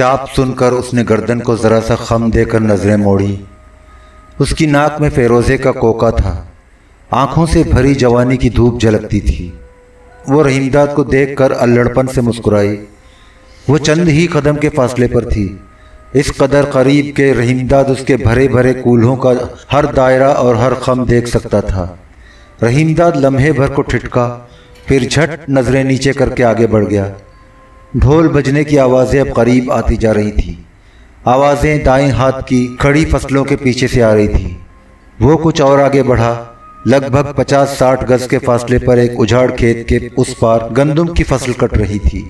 चाप सुनकर उसने गर्दन को ज़रा सा खम देकर नज़रें मोड़ी। उसकी नाक में फ़िरोज़े का कोका था। आंखों से भरी जवानी की धूप झलकती थी। वो रहीमदाद को देखकर अल्लड़पन से मुस्कुराई। वो चंद ही कदम के फासले पर थी। इस कदर करीब के रहीमदाद उसके भरे भरे कूल्हों का हर दायरा और हर खम देख सकता था। रहीमदाद लम्हे भर को ठिठका, फिर झट नज़रें नीचे करके आगे बढ़ गया। ढोल बजने की आवाज़ें अब करीब आती जा रही थी। आवाज़ें दाएं हाथ की खड़ी फसलों के पीछे से आ रही थी। वो कुछ और आगे बढ़ा। लगभग 50-60 गज के फासले पर एक उजाड़ खेत के उस पार गंदुम की फसल कट रही थी।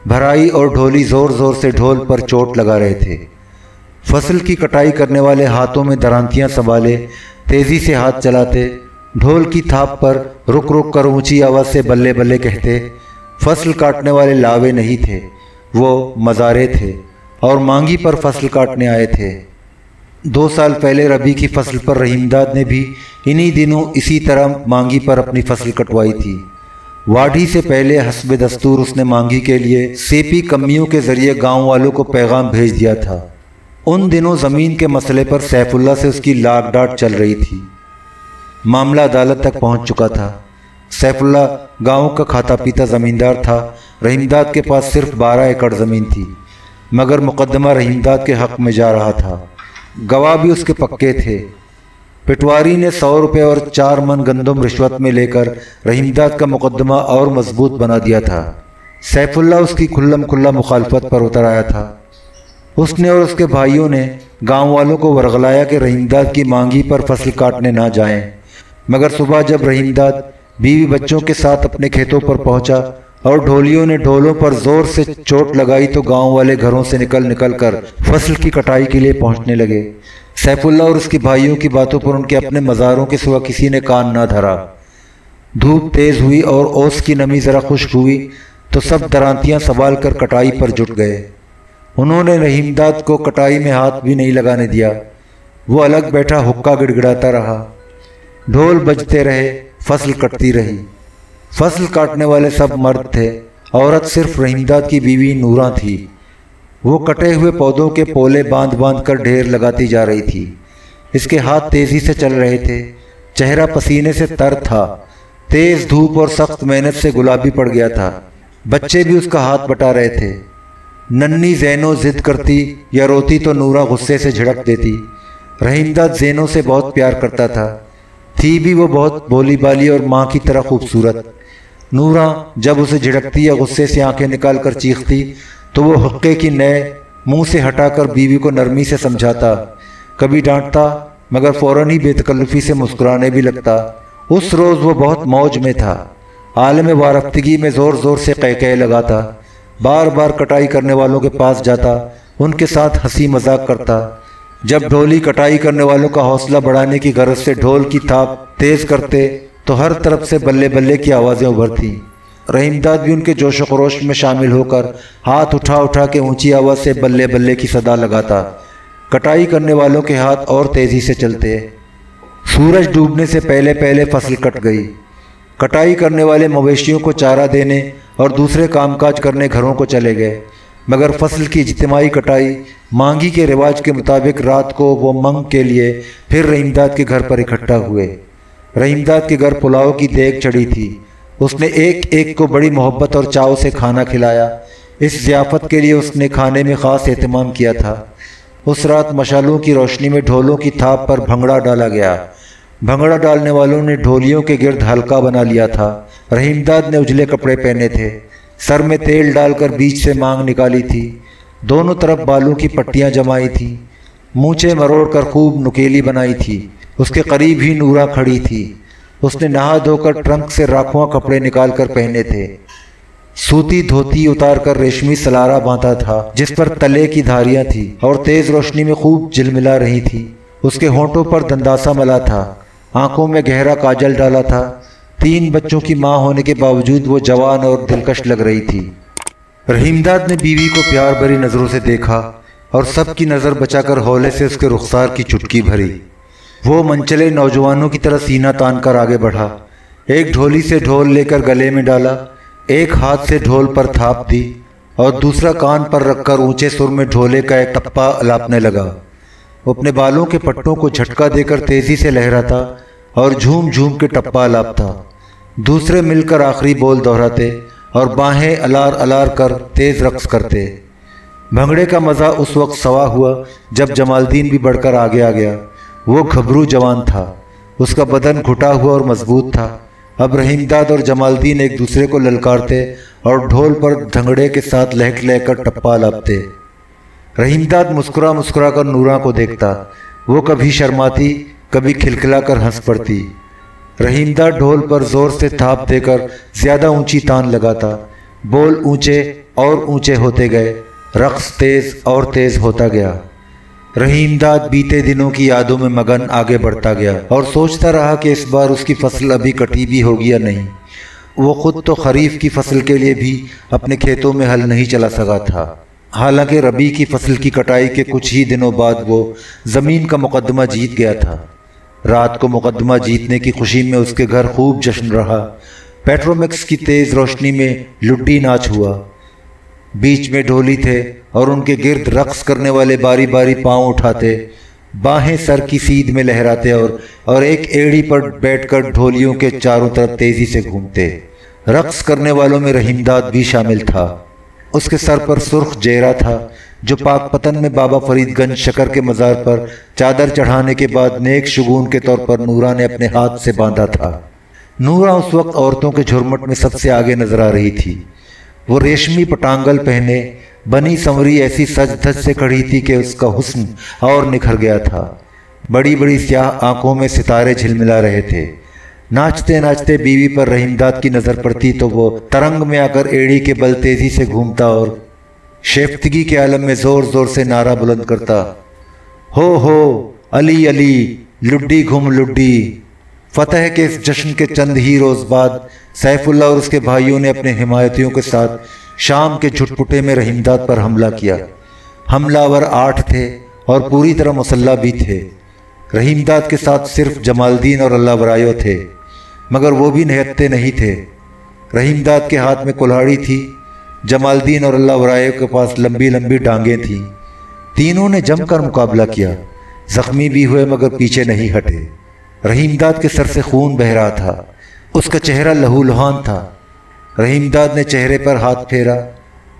भराई और ढोली जोर जोर से ढोल पर चोट लगा रहे थे। फसल की कटाई करने वाले हाथों में दरांतियां संभाले तेजी से हाथ चलाते, ढोल की थाप पर रुक रुक कर ऊंची आवाज़ से बल्ले बल्ले कहते। फसल काटने वाले लावे नहीं थे, वो मज़ारे थे और मांगी पर फसल काटने आए थे। 2 साल पहले रबी की फसल पर रहीमदाद ने भी इन्हीं दिनों इसी तरह मांगी पर अपनी फसल कटवाई थी। वाढ़ी से पहले हस्बे दस्तूर उसने मांगी के लिए सेपी कम्मियों के ज़रिए गांव वालों को पैगाम भेज दिया था। उन दिनों ज़मीन के मसले पर सैफुल्ला से उसकी लाग डांट चल रही थी। मामला अदालत तक पहुंच चुका था। सैफुल्ला गांव का खाता पीता ज़मींदार था। रहीमदाद के पास सिर्फ 12 एकड़ ज़मीन थी, मगर मुकदमा रहीमदाद के हक़ में जा रहा था। गवाह भी उसके पक्के थे। पटवारी ने 100 रुपये और 4 मन गंदम रिश्वत में लेकर रहीमदाद का मुकदमा और मजबूत बना दिया था। सैफुल्ला उसकी खुल्लम खुल्ला मुखालफत पर उतर आया था। उसने और उसके भाइयों ने गांव वालों को वरगलाया कि रहीमदाद की मांगी पर फसल काटने ना जाएं। मगर सुबह जब रहीमदाद बीवी बच्चों के साथ अपने खेतों पर पहुंचा और ढोलियों ने ढोलों पर जोर से चोट लगाई तो गांव वाले घरों से निकल कर फसल की कटाई के लिए पहुंचने लगे। सैफुल्ला और उसके भाइयों की बातों पर उनके अपने मज़ारों के सिवा किसी ने कान ना धरा। धूप तेज़ हुई और ओस की नमी ज़रा खुश्क हुई तो सब दरांतियां संभाल कर कटाई पर जुट गए। उन्होंने रहीमदाद को कटाई में हाथ भी नहीं लगाने दिया। वो अलग बैठा हुक्का गिड़गिड़ाता रहा। ढोल बजते रहे, फसल कटती रही। फसल काटने वाले सब मर्द थे, औरत सिर्फ रहीमदाद की बीवी नूरा थी। वो कटे हुए पौधों के पोले बांध बांध कर ढेर लगाती जा रही थी। इसके हाथ तेज़ी से चल रहे थे। चेहरा पसीने से तर था। तेज़ धूप और सख्त मेहनत से गुलाबी पड़ गया था। बच्चे भी उसका हाथ बटा रहे थे। नन्ही ज़ैनो जिद करती या रोती तो नूरा गुस्से से झिड़क देती। रहीमदाद ज़ैनो से बहुत प्यार करता था। थी भी वो बहुत भोली बाली और माँ की तरह खूबसूरत। नूरा जब उसे झिड़कती या गुस्से से आंखें निकाल कर चीखती तो वो हुक्के की नए मुंह से हटाकर बीवी को नरमी से समझाता, कभी डांटता, मगर फ़ौरन ही बेतकल्लुफ़ी से मुस्कुराने भी लगता। उस रोज़ वो बहुत मौज में था। आलम वारफ्तगी में ज़ोर ज़ोर से कह लगाता। बार बार कटाई करने वालों के पास जाता, उनके साथ हंसी मजाक करता। जब ढोली कटाई करने वालों का हौसला बढ़ाने की गरज से ढोल की थाप तेज़ करते तो हर तरफ से बल्ले बल्ले की आवाज़ें उभरती। रहीमदाद भी उनके जोश खरोश में शामिल होकर हाथ उठा उठा के ऊंची आवाज़ से बल्ले बल्ले की सदा लगाता। कटाई करने वालों के हाथ और तेज़ी से चलते। सूरज डूबने से पहले पहले फसल कट गई। कटाई करने वाले मवेशियों को चारा देने और दूसरे कामकाज करने घरों को चले गए। मगर फसल की इज्तिमाई कटाई मांगी के रिवाज के मुताबिक रात को वो मंग के लिए फिर रहीमदाद के घर पर इकट्ठा हुए। रहीमदाद के घर पुलाव की देग चढ़ी थी। उसने एक एक को बड़ी मोहब्बत और चाव से खाना खिलाया। इस ज़ियाफ़त के लिए उसने खाने में ख़ास एहतमाम किया था। उस रात मशालों की रोशनी में ढोलों की थाप पर भंगड़ा डाला गया। भंगड़ा डालने वालों ने ढोलियों के गिर्द हल्का बना लिया था। रहीमदाद ने उजले कपड़े पहने थे। सर में तेल डालकर बीच से मांग निकाली थी। दोनों तरफ बालों की पट्टियां जमाई थी। मूंछें मरोड़ कर खूब नुकेली बनाई थी। उसके करीब ही नूरा खड़ी थी। उसने नहा धोकर ट्रंक से राखुआ कपड़े निकाल कर पहने थे। सूती धोती उतार कर रेशमी सलारा बांधा था जिस पर तले की धारियां थी और तेज रोशनी में खूब झिलमिला रही थी। उसके होंठों पर दंदासा मला था। आंखों में गहरा काजल डाला था। 3 बच्चों की माँ होने के बावजूद वो जवान और दिलकश लग रही थी। रहीमदाद ने बीवी को प्यार भरी नज़रों से देखा और सबकी नज़र बचाकर हौले से उसके रुखसार की चुटकी भरी। वो मनचले नौजवानों की तरह सीना तान कर आगे बढ़ा। एक ढोली से ढोल लेकर गले में डाला, एक हाथ से ढोल पर थाप दी اور دوسرا کان پر رکھ کر اونچے سر میں ڈھولے کا ایک ٹپا الاپنے لگا۔ وہ اپنے بالوں کے پٹوں کو جھٹکا دے کر تیزی سے لہراتا اور جھوم جھوم کے ٹپا الاپتا۔ دوسرے مل کر آخری بول دہراتے اور باہیں الار الار کر تیز رقص کرتے۔ بھنگڑے کا مزہ اس وقت سوا ہوا جب جمال الدین بھی بڑھ کر آگے آ گیا۔ وہ گھبرو جوان تھا، اس کا بدن گھٹا ہوا اور مضبوط تھا۔ اب رحیم داد اور جمال الدین ایک دوسرے کو للکارتے اور ڈھول پر دھنگڑے کے ساتھ لہک لہ کر ٹپا لاپتے۔ رحیم داد مسکرا مسکرا کر نورا کو دیکھتا، وہ کبھی شرماتی کبھی کھلکھلا کر ہنس پڑتی۔ رحیم داد ڈھول پر زور سے تھاپ دے کر زیادہ اونچی تان لگاتا، بول اونچے اور اونچے ہوتے گئے، رقص تیز اور تیز ہوتا گیا۔ رحیم داد بیتے دنوں کی یادوں میں مگن آگے بڑھتا گیا اور سوچتا رہا کہ اس بار اس کی فصل ابھی کٹی بھی ہوگی یا نہیں۔ وہ خود تو خریف کی فصل کے لیے بھی اپنے کھیتوں میں ہل نہیں چلا سکا تھا، حالانکہ ربیع کی فصل کی کٹائی کے کچھ ہی دنوں بعد وہ زمین کا مقدمہ جیت گیا تھا۔ رات کو مقدمہ جیتنے کی خوشی میں اس کے گھر خوب جشن رہا۔ پیٹرومیکس کی تیز روشنی میں لڈی ناچ ہوا، بیچ میں ڈھولی تھے اور ان کے گرد رقص کرنے والے باری باری پاؤں اٹھاتے، باہیں سر کی سیدھ میں لہراتے اور ایک ایڑی پر بیٹھ کر ڈھولیوں کے چاروں طرف تیزی سے گھومتے۔ رقص کرنے والوں میں رحیم داد بھی شامل تھا۔ اس کے سر پر سرخ جیرا تھا جو پاک پتن میں بابا فرید گنج شکر کے مزار پر چادر چڑھانے کے بعد نیک شگون کے طور پر نورا نے اپنے ہاتھ سے باندھا تھا۔ نورا اس وقت عورتوں کے جھرمٹ میں سب سے آگے نظر آ رہی تھی۔ وہ ریشمی پٹانگل پہنے بنی سنوری ایسی سج دھج سے کھڑی تھی کہ اس کا حسن اور نکھر گیا تھا۔ بڑی بڑی سیاہ آنکھوں میں ستارے جھلملا رہے تھے۔ ناچتے ناچتے بیوی پر رحیم داد کی نظر پڑتی تو وہ ترنگ میں آ کر ایڑی کے بل تیزی سے گھومتا اور شیفتگی کے عالم میں زور زور سے نعرہ بلند کرتا، ہو علی علی لڈی گھم لڈی۔ فتح کے اس جشن کے چند ہی روز بعد سیف اللہ اور اس کے بھائیوں نے اپنے حمایتیوں کے ساتھ شام کے جھٹپٹے میں رحیم داد پر حملہ کیا۔ حملہ آور 8 تھے اور پوری طرح مسلح بھی تھے۔ رحیم داد کے ساتھ صرف جمال الدین اور اللہ ورایو تھے، مگر وہ بھی نہتے نہیں تھے۔ رحیم داد کے ہاتھ میں کلہاڑی تھی، جمال الدین اور اللہ ورایو کے پاس لمبی لمبی ڈانگیں تھیں۔ تینوں نے جم کر مقابلہ کیا، زخمی بھی ہوئے مگر پیچھے نہیں ہٹے۔ رحیم داد کے سر سے خون بہہ رہا تھا، اس کا چہرہ لہو لہان تھا۔ رحیم داد نے چہرے پر ہاتھ پھیرا،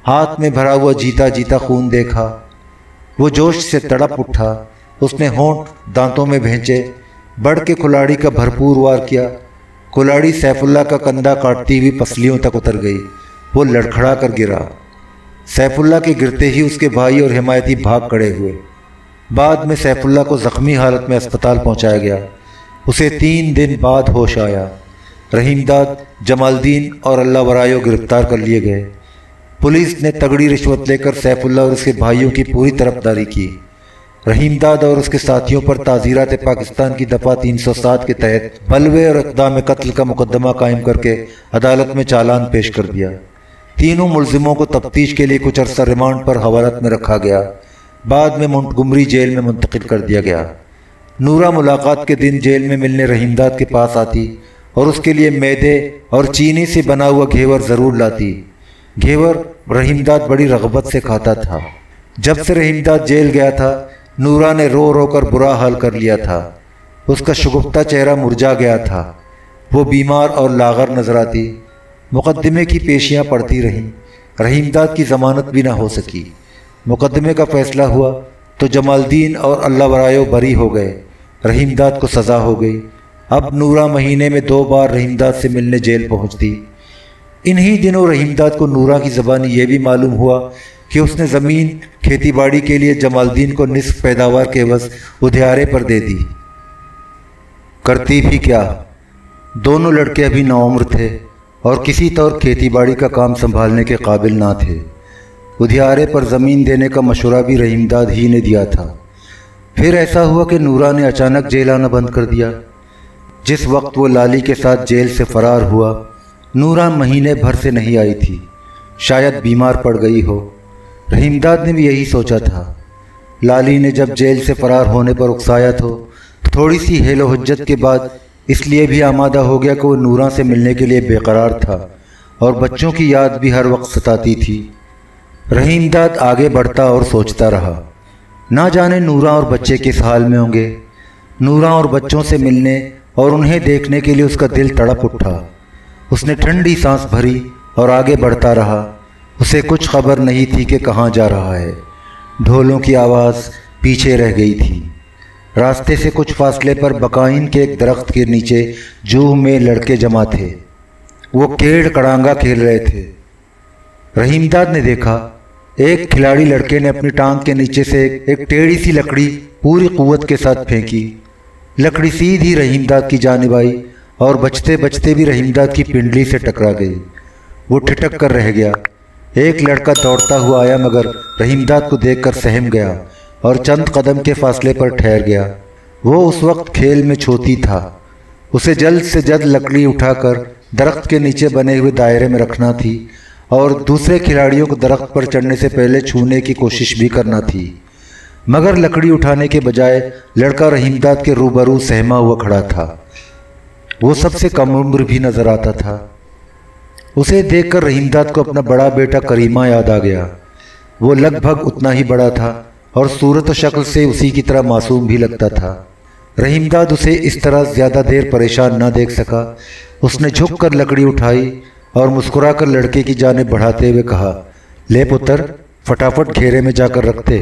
ہاتھ میں بھرا ہوا جیتا جیتا خون دیکھا۔ وہ جوش سے تڑپ اٹھا، اس نے ہونٹ دانتوں میں بھینچے، بڑھ کے کلاڑی کا بھرپور وار کیا۔ کلاڑی سیف اللہ کا کندھا کاٹتی ہوئی پسلیوں تک اتر گئی، وہ لڑکھڑا کر گرا۔ سیف اللہ کے گرتے ہی اس کے بھائی اور حمایتی بھاگ کھڑے ہوئے۔ بعد میں سیف اللہ کو زخمی حالت میں اسپتال پہنچایا گیا۔ اسے 3 دن بعد ہوش آیا۔ رحیم داد، جمال الدین اور اللہ ورایو گرفتار کر لیے گئے۔ پولیس نے تگڑی رشوت لے کر سیف اللہ اور اس کے بھائیوں کی پوری طرفداری کی۔ رحیم داد اور اس کے ساتھیوں پر تعزیرات پاکستان کی دفعہ 307 کے تحت بلوے اور اقدام قتل کا مقدمہ قائم کر کے عدالت میں چالان پیش کر دیا۔ تینوں ملزموں کو تفتیش کے لیے کچھ عرصہ ریمانڈ پر حوالت میں رکھا گیا، بعد میں مونٹگمری جیل میں منتقل کر دیا گیا۔ نورا ملاقات کے دن جیل میں ملنے رحیم داد کے پاس آتی اور اس کے لیے میدے اور چینی سے بنا ہوا گھیور ضرور لاتی۔ گھیور رحیم داد بڑی رغبت سے کھاتا تھا۔ جب سے رحیم داد جیل گیا تھا، نورا نے رو رو کر برا حال کر لیا تھا۔ اس کا شگفتہ چہرہ مرجھا گیا تھا، وہ بیمار اور لاغر نظر آتی۔ مقدمے کی پیشیاں پڑتی رہیں، رحیم داد کی ضمانت بھی نہ ہو سکی۔ مقدمے کا فیصلہ ہوا تو جمال الدین اور اللہ ورایو بری ہو گئے، رحیم داد کو سزا ہو گئی۔ اب نورا مہینے میں 2 بار رحیم داد سے ملنے جیل پہنچتی۔ انہی دنوں رحیم داد کو نورا کی زبانی یہ بھی معلوم ہوا کہ اس نے زمین کھیتی باڑی کے لیے جمال الدین کو نصف پیداوار کے عوض ادھیارے پر دے دی۔ کرتی بھی کیا، دونوں لڑکے ابھی نوعمر تھے اور کسی طور کھیتی باڑی کا کام سنبھالنے کے قابل نہ تھے۔ ادھیارے پر زمین دینے کا مشورہ بھی رحیم داد ہی نے دیا تھا۔ پھر ایسا ہوا کہ نورا نے اچانک جیل آنا بند کر دیا۔ جس وقت وہ لالی کے ساتھ جیل سے فرار ہوا، نورا مہینے بھر سے نہیں آئی تھی، شاید بیمار پڑ گئی ہو۔ رحیم داد نے بھی یہی سوچا تھا۔ لالی نے جب جیل سے فرار ہونے پر اکسایا تو تھوڑی سی حیل و حجت کے بعد اس لیے بھی آمادہ ہو گیا کہ وہ نورا سے ملنے کے لیے بے قرار تھا اور بچوں کی یاد بھی ہر وقت ستاتی تھی۔ रहीमदाद आगे बढ़ता और सोचता रहा, ना जाने नूरा और बच्चे किस हाल में होंगे। नूरा और बच्चों से मिलने और उन्हें देखने के लिए उसका दिल तड़प उठा। उसने ठंडी सांस भरी और आगे बढ़ता रहा। उसे कुछ खबर नहीं थी कि कहाँ जा रहा है। ढोलों की आवाज़ पीछे रह गई थी। रास्ते से कुछ फासले पर बकाइन के एक दरख्त के नीचे जूह में लड़के जमा थे। वो केड़ कड़ांगा खेल रहे थे। रहीमदाद ने देखा, एक खिलाड़ी लड़के ने अपनी टांग के नीचे से एक टेढ़ी सी लकड़ी पूरी कुव्वत के साथ फेंकी। लकड़ी सीधी रहीमदाद की जानिब आई और बचते बचते भी रहीमदाद की पिंडली से टकरा गई। वो ठिठक कर रह गया। एक लड़का दौड़ता हुआ आया, मगर रहीमदाद को देखकर सहम गया और चंद कदम के फासले पर ठहर गया। वो उस वक्त खेल में छोती था। उसे जल्द से जल्द लकड़ी उठाकर दरख्त के नीचे बने हुए दायरे में रखना थी और दूसरे खिलाड़ियों को दरख्त पर चढ़ने से पहले छूने की कोशिश भी करना थी। मगर लकड़ी उठाने के बजाय लड़का रहीमदाद के रूबरू सहमा हुआ खड़ा था। वो सबसे कम उम्र भी नजर आता था। उसे देखकर रहीमदाद को अपना बड़ा बेटा करीमा याद आ गया। वो लगभग उतना ही बड़ा था और सूरत और शक्ल से उसी की तरह मासूम भी लगता था। रहीमदाद उसे इस तरह ज़्यादा देर परेशान न देख सका। उसने झुककर लकड़ी उठाई और मुस्कुराकर लड़के की जानिब बढ़ाते हुए कहा, ले पुत्र, फटाफट घेरे में जाकर रखते।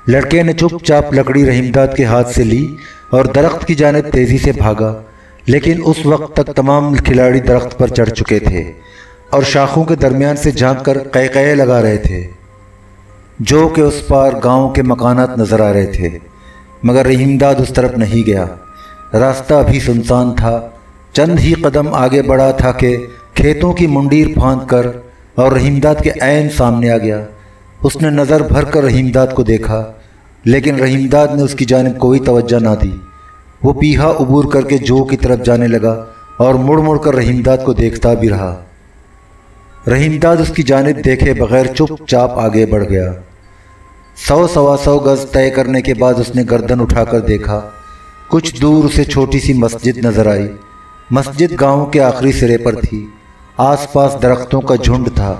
लड़के ने चुपचाप लकड़ी रहीमदाद के हाथ से ली और दरख्त की जानिब तेजी से भागा। लेकिन उस वक्त तक तमाम खिलाड़ी दरख्त पर चढ़ चुके थे और शाखों के दरमियान से झांक कर कै लगा रहे थे। जो के उस पार गांव के मकानात नजर आ रहे थे, मगर रहीमदाद उस तरफ नहीं गया। रास्ता अभी सुनसान था। चंद ही कदम आगे बढ़ा था कि खेतों की मुंडीर फांद कर और रहीमदाद के ऐन सामने आ गया। उसने नज़र भर कर रहीमदाद को देखा, लेकिन रहीमदाद ने उसकी जानिब कोई तवज्जो ना दी। वो पीहा उबूर करके जो की तरफ जाने लगा और मुड़ मुड़ कर रहीमदाद को देखता भी रहा। रहीमदाद उसकी जानिब देखे बगैर चुपचाप आगे बढ़ गया। 100-125 गज तय करने के बाद उसने गर्दन उठाकर देखा। कुछ दूर उसे छोटी सी मस्जिद नजर आई। मस्जिद गांव के आखिरी सिरे पर थी। आसपास दरख्तों का झुंड था,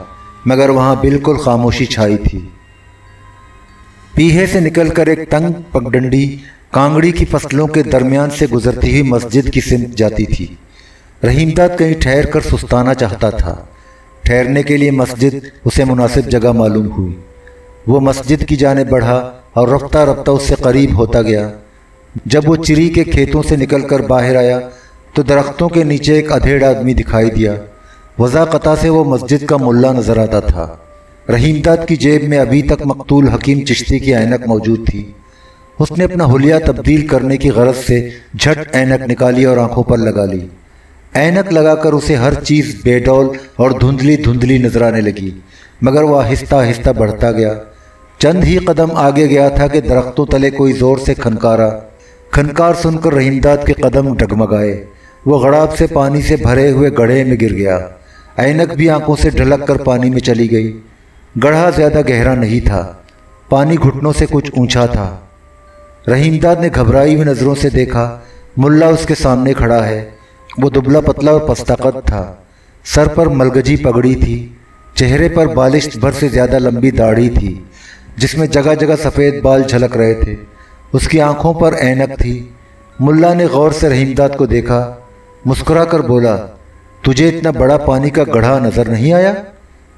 मगर वहां बिल्कुल खामोशी छाई थी। पीहे से निकलकर एक तंग पगडंडी कांगड़ी की फसलों के दरमियान से गुजरती हुई मस्जिद की सिमत जाती थी। रहीमदाद कहीं ठहर कर सुस्ताना चाहता था। ठहरने के लिए मस्जिद उसे मुनासिब जगह मालूम हुई। वो मस्जिद की जानिब बढ़ा और रफ्ता रफ्ता उससे करीब होता गया। जब वो चिरी के खेतों से निकलकर बाहर आया तो दरख्तों के नीचे एक अधेड़ आदमी दिखाई दिया। वज़ाक़ता से वो मस्जिद का मुल्ला नजर आता था। रहीमदाद की जेब में अभी तक मकतूल हकीम चिश्ती की ऐनक मौजूद थी। उसने अपना हुलिया तब्दील करने की गरज से झट ऐनक निकाली और आंखों पर लगा ली। ऐनक लगाकर उसे हर चीज़ बेडौल और धुंधली धुंधली नजर आने लगी, मगर वह आहिस्ता आहिस्ता बढ़ता गया। चंद ही कदम आगे गया था कि दरख्तों तले कोई जोर से खनकारा। खनकार सुनकर रहीमदाद के कदम डगमगाए। वो गड़ाब से पानी से भरे हुए गड्ढे में गिर गया। ऐनक भी आंखों से ढलक कर पानी में चली गई। गड्ढा ज्यादा गहरा नहीं था, पानी घुटनों से कुछ ऊंचा था। रहीमदाद ने घबराई हुई नजरों से देखा, मुल्ला उसके सामने खड़ा है। वो दुबला पतला और पस्तकद था। सर पर मलगजी पगड़ी थी। चेहरे पर बालिश भर से ज्यादा लंबी दाढ़ी थी, जिसमें जगह जगह सफ़ेद बाल झलक रहे थे। उसकी आंखों पर ऐनक थी। मुल्ला ने गौर से रहीमदाद को देखा, मुस्कुरा कर बोला, तुझे इतना बड़ा पानी का गड्ढा नजर नहीं आया?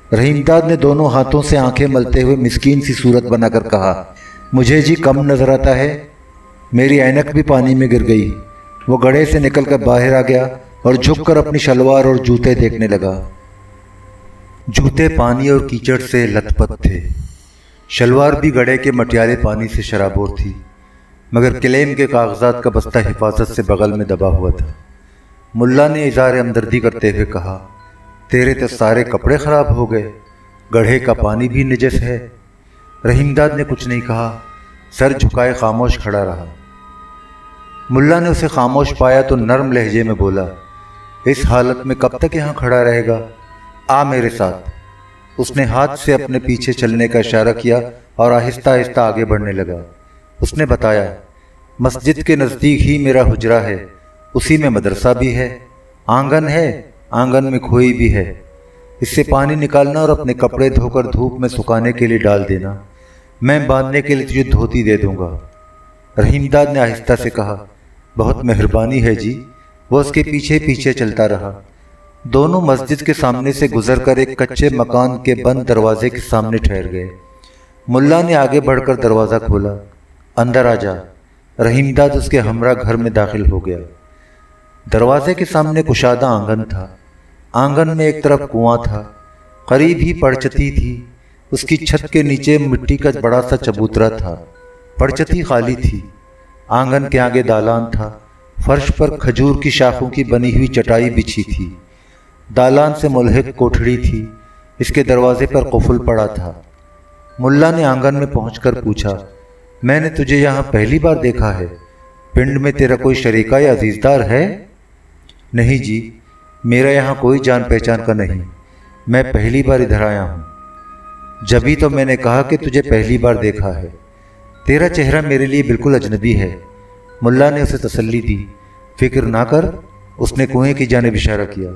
रहीमदाद ने दोनों हाथों से आंखें मलते हुए मिस्कीन सी सूरत बनाकर कहा, मुझे जी कम नजर आता है। मेरी ऐनक भी पानी में गिर गई। वो गड्ढे से निकलकर बाहर आ गया और झुककर अपनी शलवार और जूते देखने लगा। जूते पानी और कीचड़ से लथपथ थे। शलवार भी गड्ढे के मटियाले पानी से शराबोर थी, मगर क्लेम के कागजात का बस्ता हिफाजत से बगल में दबा हुआ था। मुल्ला ने इज़हार हमदर्दी करते हुए कहा, तेरे तो सारे कपड़े खराब हो गए, गड्ढे का पानी भी निजस है। रहीमदाद ने कुछ नहीं कहा, सर झुकाए खामोश खड़ा रहा। मुल्ला ने उसे खामोश पाया तो नरम लहजे में बोला, इस हालत में कब तक यहाँ खड़ा रहेगा? आ मेरे साथ। उसने हाथ से अपने पीछे चलने का इशारा किया और आहिस्ता आहिस्ता आगे बढ़ने लगा। उसने बताया, मस्जिद के नज़दीक ही मेरा हुजरा है, उसी में मदरसा भी है, आंगन है, आंगन में खोई भी है। इससे पानी निकालना और अपने कपड़े धोकर धूप में सुखाने के लिए डाल देना। मैं बांधने के लिए तुझे धोती दे दूंगा। रहीमदाद ने आहिस्ता से कहा। बहुत मेहरबानी है जी। वो उसके पीछे पीछे चलता रहा। दोनों मस्जिद के सामने से गुजरकर एक कच्चे मकान के बंद दरवाजे के सामने ठहर गए। मुल्ला ने आगे बढ़कर दरवाज़ा खोला। अंदर आ जा। रहीमदाद उसके हमरा घर में दाखिल हो गया। दरवाजे के सामने कुशादा आंगन था। आंगन में एक तरफ कुआं था, करीब ही पड़चती थी। उसकी छत के नीचे मिट्टी का बड़ा सा चबूतरा था। पड़चती खाली थी। आंगन के आगे दालान था। फर्श पर खजूर की शाखों की बनी हुई चटाई बिछी थी। दालान से मुल्हिक कोठड़ी थी। इसके दरवाजे पर कुफुल पड़ा था। मुल्ला ने आंगन में पहुंचकर पूछा, मैंने तुझे यहाँ पहली बार देखा है। पिंड में तेरा कोई शरीका या अजीजदार है? नहीं जी, मेरा यहाँ कोई जान पहचान का नहीं। मैं पहली बार इधर आया हूँ। जभी तो मैंने कहा कि तुझे पहली बार देखा है। तेरा चेहरा मेरे लिए बिल्कुल अजनबी है। मुल्ला ने उसे तसल्ली दी। फिक्र ना कर। उसने कुएं की जानिब इशारा किया।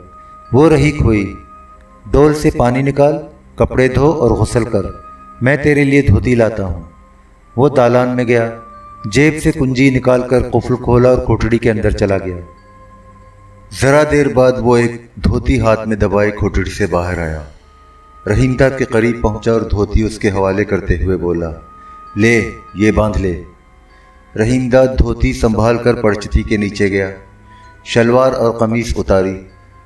वो रही खोई। डोल से पानी निकाल, कपड़े धो और गुस्ल कर। मैं तेरे लिए धोती लाता हूँ। वो दालान में गया। जेब से कुंजी निकालकर कुफल खोला और कोठड़ी के अंदर चला गया। जरा देर बाद वो एक धोती हाथ में दबाए कोठड़ी से बाहर आया। रहीमदाद के करीब पहुंचा और धोती उसके हवाले करते हुए बोला, ले ये बांध ले। रहीमदाद धोती संभाल कर पड़चती के नीचे गया। शलवार और कमीज उतारी,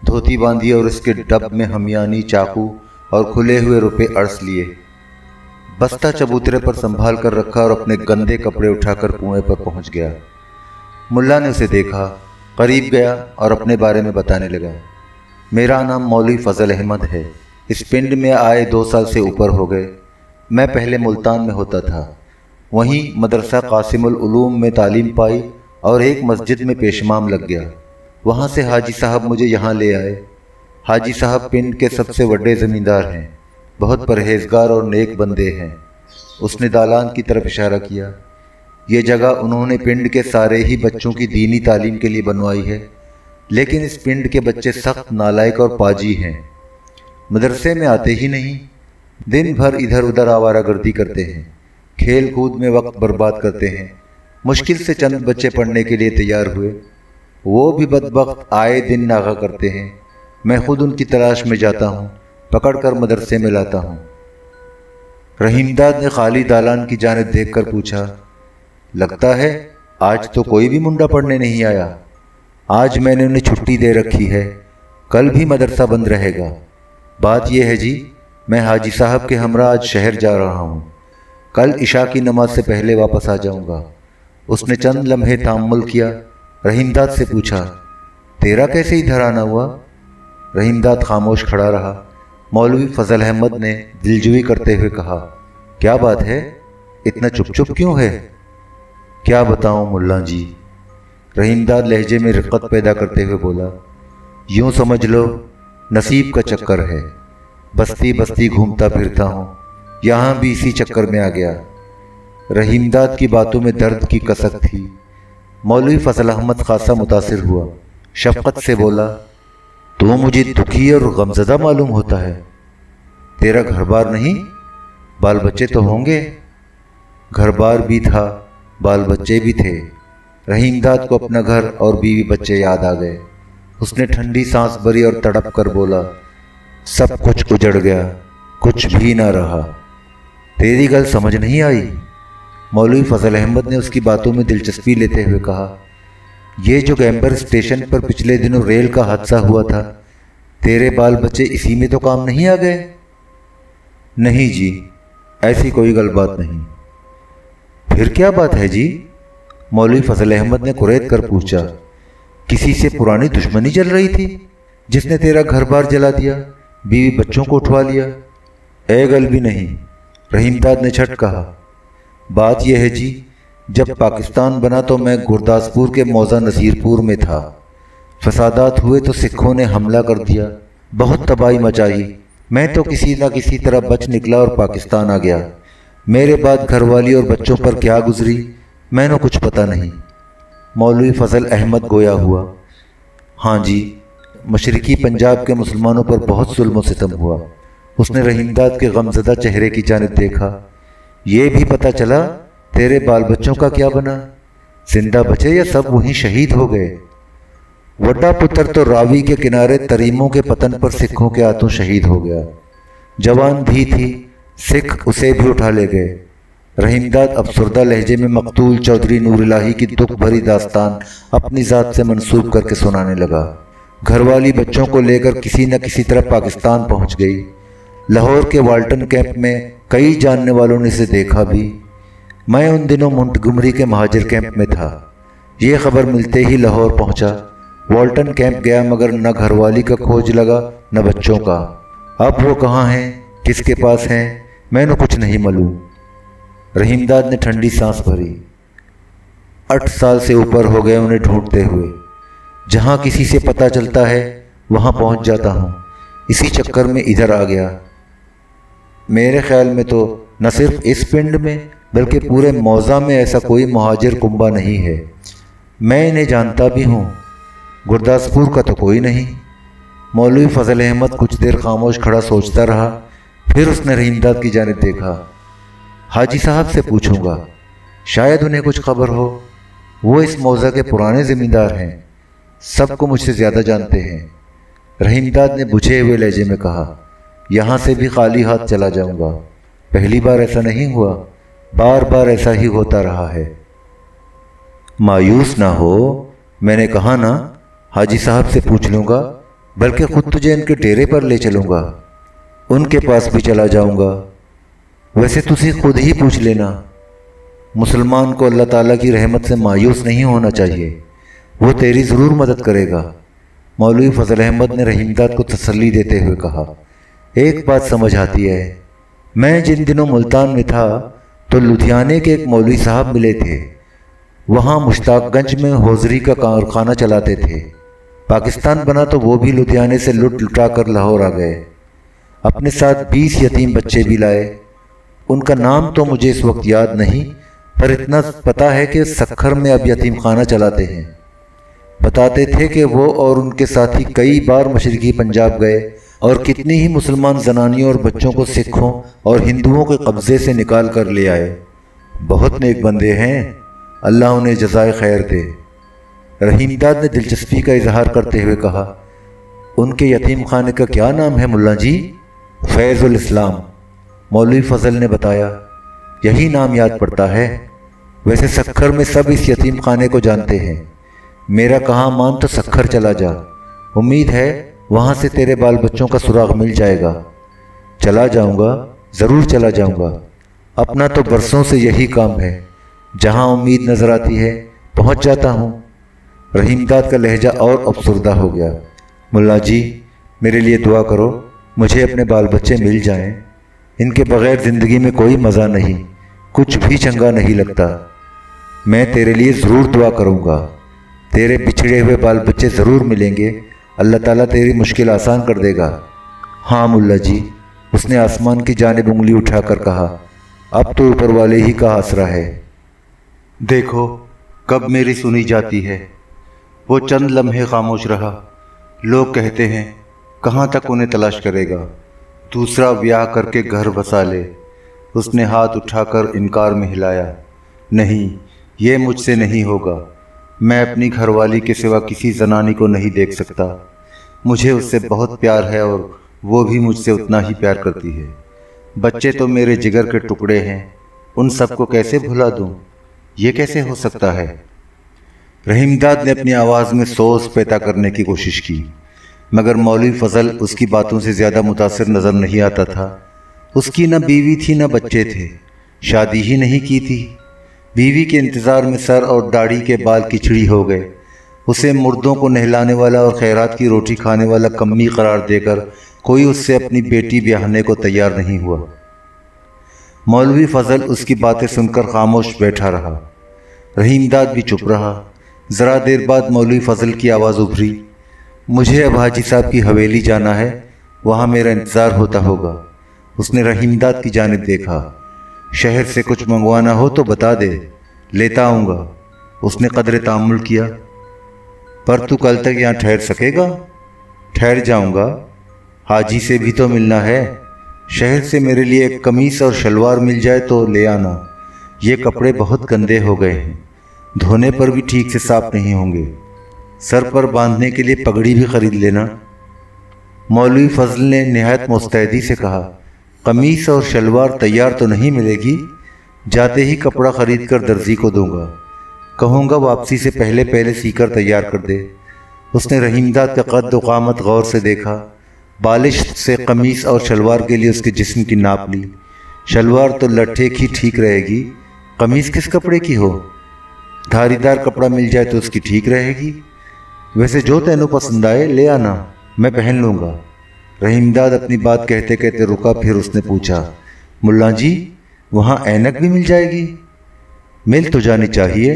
धोती बांधी और उसके डब में हमियानी, चाकू और खुले हुए रुपए अड़स लिए। बस्ता चबूतरे पर संभाल कर रखा और अपने गंदे कपड़े उठाकर कुएं पर पहुंच गया। मुल्ला ने उसे देखा, करीब गया और अपने बारे में बताने लगा। मेरा नाम मौलवी फजल अहमद है। इस पिंड में आए 2 साल से ऊपर हो गए। मैं पहले मुल्तान में होता था। वहीं मदरसा कासिमुल उलूम में तालीम पाई और एक मस्जिद में पेशमाम लग गया। वहाँ से हाजी साहब मुझे यहाँ ले आए। हाजी साहब पिंड के सबसे बड़े ज़मींदार हैं। बहुत परहेजगार और नेक बंदे हैं। उसने दालान की तरफ इशारा किया। ये जगह उन्होंने पिंड के सारे ही बच्चों की दीनी तालीम के लिए बनवाई है, लेकिन इस पिंड के बच्चे सख्त नालायक और पाजी हैं। मदरसे में आते ही नहीं। दिन भर इधर उधर आवारागर्दी करते हैं। खेल कूद में वक्त बर्बाद करते हैं। मुश्किल से चंद बच्चे पढ़ने के लिए तैयार हुए। वो भी बदबख्त आए दिन नागा करते हैं। मैं खुद उनकी तलाश में जाता हूँ, पकड़कर मदरसे में लाता हूँ। रहीमदाद ने खाली दालान की जानिब देखकर पूछा, लगता है आज तो कोई भी मुंडा पढ़ने नहीं आया। आज मैंने उन्हें छुट्टी दे रखी है। कल भी मदरसा बंद रहेगा। बात यह है जी, मैं हाजी साहब के हमरा आज शहर जा रहा हूँ। कल इशा की नमाज से पहले वापस आ जाऊँगा। उसने चंद लम्हे ताम्मुल किया। रहीमदाद से पूछा, तेरा कैसे इधर आना हुआ? रहीमदाद खामोश खड़ा रहा। मौलवी फजल अहमद ने दिलजुई करते हुए कहा, क्या बात है, इतना चुप चुप क्यों है? क्या बताऊं मुल्ला जी। रहीमदाद लहजे में रिक्कत पैदा करते हुए बोला, यूं समझ लो नसीब का चक्कर है। बस्ती बस्ती घूमता फिरता हूँ, यहाँ भी इसी चक्कर में आ गया। रहीमदाद की बातों में दर्द की कसक थी। मौलवी फजल अहमद खासा मुतासिर हुआ। शफकत से बोला, तो मुझे दुखी और गमज़दा मालूम होता है। तेरा घर बार नहीं, बाल बच्चे तो होंगे? घर बार भी था, बाल बच्चे भी थे। रहीमदाद को अपना घर और बीवी बच्चे याद आ गए। उसने ठंडी सांस भरी और तड़प कर बोला, सब कुछ उजड़ गया, कुछ भी ना रहा। तेरी गल समझ नहीं आई? मौलवी फजल अहमद ने उसकी बातों में दिलचस्पी लेते हुए कहा, ये जो गैम्बर स्टेशन पर पिछले दिनों रेल का हादसा हुआ था, तेरे बाल बच्चे इसी में तो काम नहीं आ गए? नहीं जी, ऐसी कोई गल बात नहीं। फिर क्या बात है जी? मौलवी फजल अहमद ने कुरेद कर पूछा। किसी से पुरानी दुश्मनी चल रही थी जिसने तेरा घर बार जला दिया, बीवी बच्चों को उठवा लिया? ए गल भी नहीं, रहीमदाद ने झट कहा। बात यह है जी, जब पाकिस्तान बना तो मैं गुरदासपुर के मौजा नसीरपुर में था। फसादात हुए तो सिखों ने हमला कर दिया, बहुत तबाही मचाई। मैं तो किसी न किसी तरह बच निकला और पाकिस्तान आ गया। मेरे बाद घरवाली और बच्चों पर क्या गुजरी मैंने कुछ पता नहीं। मौलवी फजल अहमद गोया हुआ। हाँ जी, मशरकी पंजाब के मुसलमानों पर बहुत जुल्म सितम हुआ। उसने रहीमदाद के गमज़दा चेहरे की जानिब देखा। ये भी पता चला तेरे बाल बच्चों का क्या बना, जिंदा बचे या सब वहीं शहीद हो गए? वड्डा पुत्र तो रावी के किनारे तरीमों के पतन पर सिखों के हाथों शहीद हो गया। जवान भी थी, सिख उसे भी उठा ले गए। रहीमदाद अफसरदा लहजे में मकतूल चौधरी नूर इलाही की दुख भरी दास्तान अपनी ज़ात से मंसूब करके सुनाने लगा। घरवाली बच्चों को लेकर किसी न किसी तरह पाकिस्तान पहुंच गई। लाहौर के वाल्टन कैंप में कई जानने वालों ने इसे देखा भी। मैं उन दिनों मोंटगोमरी के महाजिर कैंप में था। ये खबर मिलते ही लाहौर पहुंचा। वाल्टन कैंप गया मगर न घरवाली का खोज लगा न बच्चों का। अब वो कहाँ हैं, किसके पास हैं, मैंने कुछ नहीं मालूम। रहीमदाद ने ठंडी सांस भरी। 8 साल से ऊपर हो गए उन्हें ढूंढते हुए। जहाँ किसी से पता चलता है वहाँ पहुँच जाता हूँ। इसी चक्कर में इधर आ गया। मेरे ख्याल में तो न सिर्फ इस पिंड में बल्कि पूरे मौज़ा में ऐसा कोई मुहाजिर कुंबा नहीं है। मैं इन्हें जानता भी हूँ। गुरदासपुर का तो कोई नहीं। मौलवी फजल अहमद कुछ देर खामोश खड़ा सोचता रहा, फिर उसने रहीमदाद की जानिब देखा। हाजी साहब से पूछूंगा, शायद उन्हें कुछ खबर हो। वो इस मौज़ा के पुराने ज़मींदार हैं, सबको मुझसे ज़्यादा जानते हैं। रहीमदाद ने बुझे हुए लहजे में कहा, यहाँ से भी खाली हाथ चला जाऊंगा। पहली बार ऐसा नहीं हुआ, बार बार ऐसा ही होता रहा है। मायूस ना हो, मैंने कहा ना, हाजी साहब से पूछ लूँगा, बल्कि खुद तुझे इनके डेरे पर ले चलूँगा। उनके पास भी चला जाऊँगा। वैसे तुझे खुद ही पूछ लेना। मुसलमान को अल्लाह ताला की रहमत से मायूस नहीं होना चाहिए, वो तेरी ज़रूर मदद करेगा। मौलवी फजल अहमद ने रहीमदाद को तसल्ली देते हुए कहा, एक बात समझ आती है, मैं जिन दिनों मुल्तान में था तो लुधियाने के एक मौलवी साहब मिले थे। वहाँ मुश्ताकगंज में हौजरी का कारखाना चलाते थे। पाकिस्तान बना तो वो भी लुधियाने से लुट लुटा कर लाहौर आ गए। अपने साथ 20 यतीम बच्चे भी लाए। उनका नाम तो मुझे इस वक्त याद नहीं, पर इतना पता है कि सखर में अब यतीम खाना चलाते हैं। बताते थे कि वो और उनके साथी कई बार मशरकी पंजाब गए और कितनी ही मुसलमान जनानियों और बच्चों को सिखों और हिंदुओं के कब्ज़े से निकाल कर ले आए। बहुत नेक बंदे हैं, अल्लाह उन्हें जज़ाए खैर दे। रहीमदाद ने दिलचस्पी का इजहार करते हुए कहा, उनके यतीम खाने का क्या नाम है मुल्ला जी? फैज़ुल इस्लाम। मौलवी फजल ने बताया, यही नाम याद पड़ता है। वैसे सखर में सब इस यतीम खाने को जानते हैं। मेरा कहा मान तो सखर चला जा, उम्मीद है वहाँ से तेरे बाल बच्चों का सुराग मिल जाएगा। चला जाऊँगा, ज़रूर चला जाऊँगा। अपना तो बरसों से यही काम है, जहाँ उम्मीद नज़र आती है पहुँच जाता हूँ। रहीमदाद का लहजा और अफसरदा हो गया। मुल्ला जी, मेरे लिए दुआ करो, मुझे अपने बाल बच्चे मिल जाएं। इनके बग़ैर ज़िंदगी में कोई मज़ा नहीं, कुछ भी चंगा नहीं लगता। मैं तेरे लिए ज़रूर दुआ करूँगा। तेरे बिछड़े हुए बाल बच्चे ज़रूर मिलेंगे। अल्लाह ताला तेरी मुश्किल आसान कर देगा। हाँ मुल्ला जी, उसने आसमान की जानिब उंगली उठाकर कहा, अब तो ऊपर वाले ही का आसरा है। देखो कब मेरी सुनी जाती है। वो चंद लम्हे खामोश रहा। लोग कहते हैं कहाँ तक उन्हें तलाश करेगा, दूसरा ब्याह करके घर बसा ले। उसने हाथ उठाकर इनकार में हिलाया, नहीं, ये मुझसे नहीं होगा। मैं अपनी घरवाली के सिवा किसी जनानी को नहीं देख सकता। मुझे उससे बहुत प्यार है और वो भी मुझसे उतना ही प्यार करती है। बच्चे तो मेरे जिगर के टुकड़े हैं, उन सबको कैसे भुला दूं? ये कैसे हो सकता है? रहीमदाद ने अपनी आवाज़ में सोज पैदा करने की कोशिश की, मगर मौलवी फजल उसकी बातों से ज़्यादा मुतासिर नज़र नहीं आता था। उसकी न बीवी थी न बच्चे थे, शादी ही नहीं की थी। बीवी के इंतज़ार में सर और दाढ़ी के बाल किचड़ी हो गए। उसे मुर्दों को नहलाने वाला और खैरात की रोटी खाने वाला कम्मी करार देकर कोई उससे अपनी बेटी ब्याहने को तैयार नहीं हुआ। मौलवी फजल उसकी बातें सुनकर खामोश बैठा रहा। रहीमदाद भी चुप रहा। ज़रा देर बाद मौलवी फजल की आवाज़ उभरी, मुझे अब हाजी साहब की हवेली जाना है, वहाँ मेरा इंतज़ार होता होगा। उसने रहीमदाद की जानिब देखा। शहर से कुछ मंगवाना हो तो बता दे, लेता आऊँगा। उसने कदरे तामुल किया, पर तू कल तक यहाँ ठहर सकेगा? ठहर जाऊंगा, हाजी से भी तो मिलना है। शहर से मेरे लिए एक कमीज और शलवार मिल जाए तो ले आना। ये कपड़े बहुत गंदे हो गए हैं, धोने पर भी ठीक से साफ नहीं होंगे। सर पर बांधने के लिए पगड़ी भी खरीद लेना। मौलवी फजल ने निहायत मुस्तैदी से कहा, कमीज और शलवार तैयार तो नहीं मिलेगी, जाते ही कपड़ा खरीद कर दर्जी को दूंगा, कहूँगा वापसी से पहले पहले सीकर तैयार कर दे। उसने रहीमदाद का कद व क़ामत गौर से देखा। बालिश से कमीज और शलवार के लिए उसके जिस्म की नाप ली। शलवार तो लट्ठे की ठीक रहेगी, कमीज किस कपड़े की हो? धारीदार कपड़ा मिल जाए तो उसकी ठीक रहेगी। वैसे जो तैनू पसंद आए ले आना, मैं पहन लूँगा। रहीमदाद अपनी बात कहते कहते रुका, फिर उसने पूछा, मुल्ला जी वहाँ ऐनक भी मिल जाएगी? मिल तो जानी चाहिए,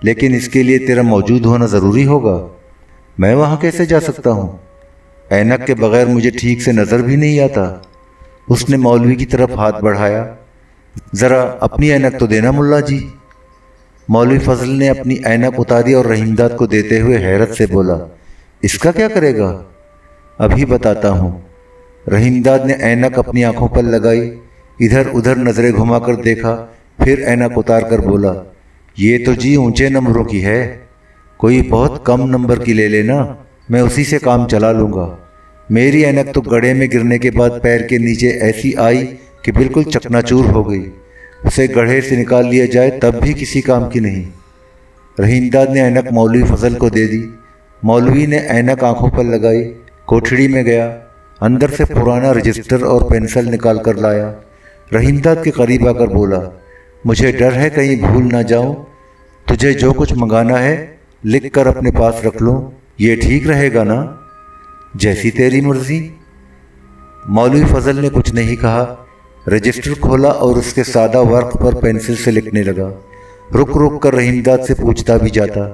लेकिन इसके लिए तेरा मौजूद होना ज़रूरी होगा। मैं वहाँ कैसे जा सकता हूँ? ऐनक के बगैर मुझे ठीक से नज़र भी नहीं आता। उसने मौलवी की तरफ हाथ बढ़ाया। ज़रा अपनी ऐनक तो देना मुल्ला जी। मौलवी फजल ने अपनी ऐनक उतारी और रहीमदाद को देते हुए हैरत से बोला, इसका क्या करेगा? अभी बताता हूँ। रहीमदाद ने ऐनक अपनी आंखों पर लगाई, इधर उधर नज़रें घुमाकर देखा, फिर ऐनक उतार कर बोला, ये तो जी ऊंचे नंबरों की है, कोई बहुत कम नंबर की ले लेना, मैं उसी से काम चला लूँगा। मेरी ऐनक तो गड्ढे में गिरने के बाद पैर के नीचे ऐसी आई कि बिल्कुल चकनाचूर हो गई। उसे गड्ढे से निकाल लिया जाए तब भी किसी काम की नहीं। रहीमदाद ने ऐनक मौलवी फजल को दे दी। मौलवी ने ऐनक आंखों पर लगाई, कोठड़ी में गया, अंदर से पुराना रजिस्टर और पेंसिल निकाल कर लाया। रहीमदाद के करीब आकर बोला, मुझे डर है कहीं भूल ना जाऊं, तुझे जो कुछ मंगाना है लिख कर अपने पास रख लूं, ये ठीक रहेगा ना? जैसी तेरी मर्जी। मौलवी फजल ने कुछ नहीं कहा, रजिस्टर खोला और उसके सादा वर्क पर पेंसिल से लिखने लगा। रुक रुक कर रहीमदाद से पूछता भी जाता।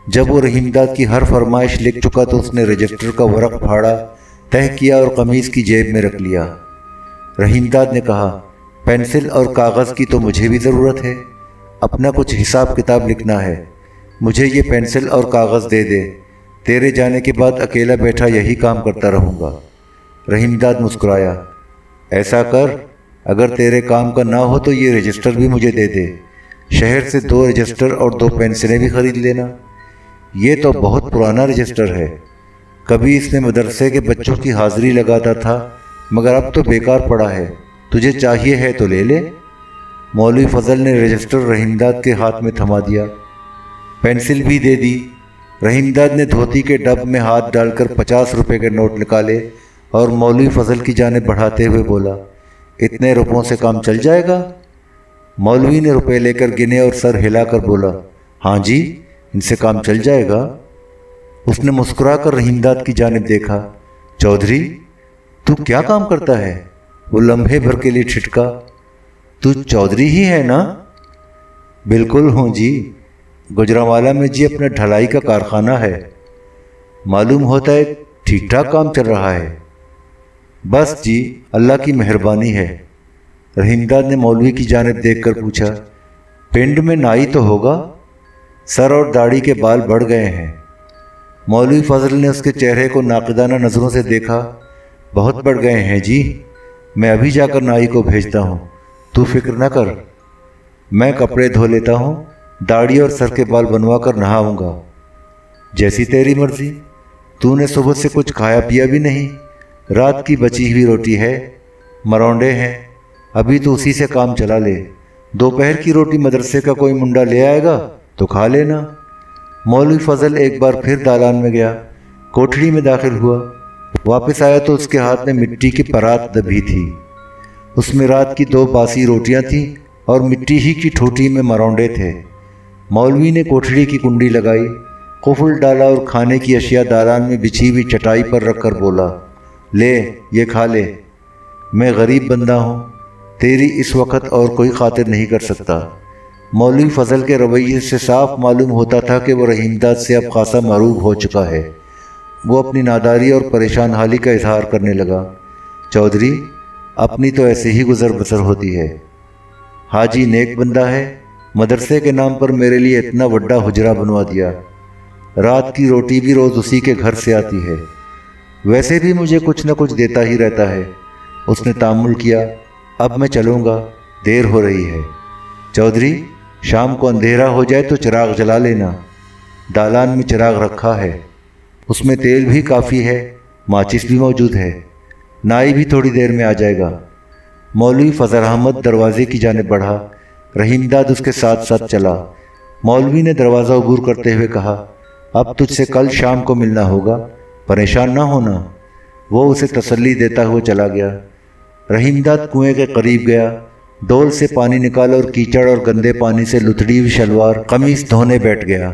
जब वो रहीमदाद की हर फरमाइश लिख चुका तो उसने रजिस्टर का वर्क फाड़ा, तह किया और कमीज की जेब में रख लिया। रहीमदाद ने कहा, पेंसिल और कागज़ की तो मुझे भी ज़रूरत है, अपना कुछ हिसाब किताब लिखना है। मुझे ये पेंसिल और कागज़ दे दे, तेरे जाने के बाद अकेला बैठा यही काम करता रहूँगा। रहीमदाद मुस्कुराया, ऐसा कर, अगर तेरे काम का ना हो तो ये रजिस्टर भी मुझे दे दे। शहर से 2 रजिस्टर और 2 पेंसिलें भी खरीद लेना। ये तो बहुत पुराना रजिस्टर है, कभी इसमें मदरसे के बच्चों की हाज़िरी लगाता था, मगर अब तो बेकार पड़ा है, तुझे चाहिए है तो ले ले। मौलवी फजल ने रजिस्टर रहीमदाद के हाथ में थमा दिया, पेंसिल भी दे दी। रहीमदाद ने धोती के डब में हाथ डालकर 50 रुपए के नोट निकाले और मौलवी फजल की जानिब बढ़ाते हुए बोला, इतने रुपयों से काम चल जाएगा? मौलवी ने रुपए लेकर गिने और सर हिलाकर बोला, हाँ जी, इनसे काम चल जाएगा। उसने मुस्कुराकर रहीमदाद की जानिब देखा। चौधरी, तू क्या काम करता है? वो लम्हे भर के लिए ठिठका। तू चौधरी ही है ना? बिल्कुल हूँ जी, गुजरांवाला में जी अपना ढलाई का कारखाना है। मालूम होता है ठीक ठाक काम चल रहा है। बस जी, अल्लाह की मेहरबानी है। रहीमदाद ने मौलवी की जानिब देखकर पूछा, पिंड में नाई तो होगा? सर और दाढ़ी के बाल बढ़ गए हैं। मौलवी फजल ने उसके चेहरे को नाक़िदाना नज़रों से देखा। बहुत बढ़ गए हैं जी, मैं अभी जाकर नाई को भेजता हूँ, तू फिक्र न कर। मैं कपड़े धो लेता हूँ, दाढ़ी और सर के बाल बनवा कर नहाऊंगा। जैसी तेरी मर्जी। तूने सुबह से कुछ खाया पिया भी नहीं, रात की बची हुई रोटी है, मरौंडे हैं, अभी तो उसी से काम चला ले। दोपहर की रोटी मदरसे का कोई मुंडा ले आएगा तो खा लेना। मौलवी फजल एक बार फिर दालान में गया, कोठड़ी में दाखिल हुआ। वापस आया तो उसके हाथ में मिट्टी की परात दबी थी। उसमें रात की 2 बासी रोटियां थीं और मिट्टी ही की ठोटी में मरौंडे थे। मौलवी ने कोठड़ी की कुंडी लगाई, कुफल डाला और खाने की अशिया दालान में बिछी हुई चटाई पर रखकर बोला, ले ये खा ले। मैं गरीब बंदा हूँ, तेरी इस वक्त और कोई खातिर नहीं कर सकता। मौलवी फजल के रवैये से साफ मालूम होता था कि वो रहीमदाद से अब खासा मरूब हो चुका है। वो अपनी नादारी और परेशान हाली का इजहार करने लगा। चौधरी, अपनी तो ऐसे ही गुजर बसर होती है। हाजी नेक बंदा है, मदरसे के नाम पर मेरे लिए इतना बड़ा हुजरा बनवा दिया। रात की रोटी भी रोज़ उसी के घर से आती है। ویسے بھی مجھے کچھ نہ کچھ دیتا ہی رہتا ہے۔ اس نے تأمل کیا۔ اب میں چلوں گا، دیر ہو رہی ہے۔ چودھری، شام کو اندھیرا ہو جائے تو چراغ جلا لینا۔ دالان میں چراغ رکھا ہے، اس میں تیل بھی کافی ہے، ماچس بھی موجود ہے۔ نائی بھی تھوڑی دیر میں آ جائے گا۔ مولوی فضل احمد دروازے کی جانب بڑھا، رحیم داد اس کے ساتھ ساتھ چلا۔ مولوی نے دروازہ عبور کرتے ہوئے کہا، اب تجھ سے کل شام کو ملنا ہوگا، پریشان نہ ہونا۔ وہ اسے تسلی دیتا ہوا چلا گیا۔ رحیم داد کنویں کے قریب گیا، ڈول سے پانی نکالا اور کیچڑ اور گندے پانی سے لتھڑی ہوئی شلوار قمیص دھونے بیٹھ گیا۔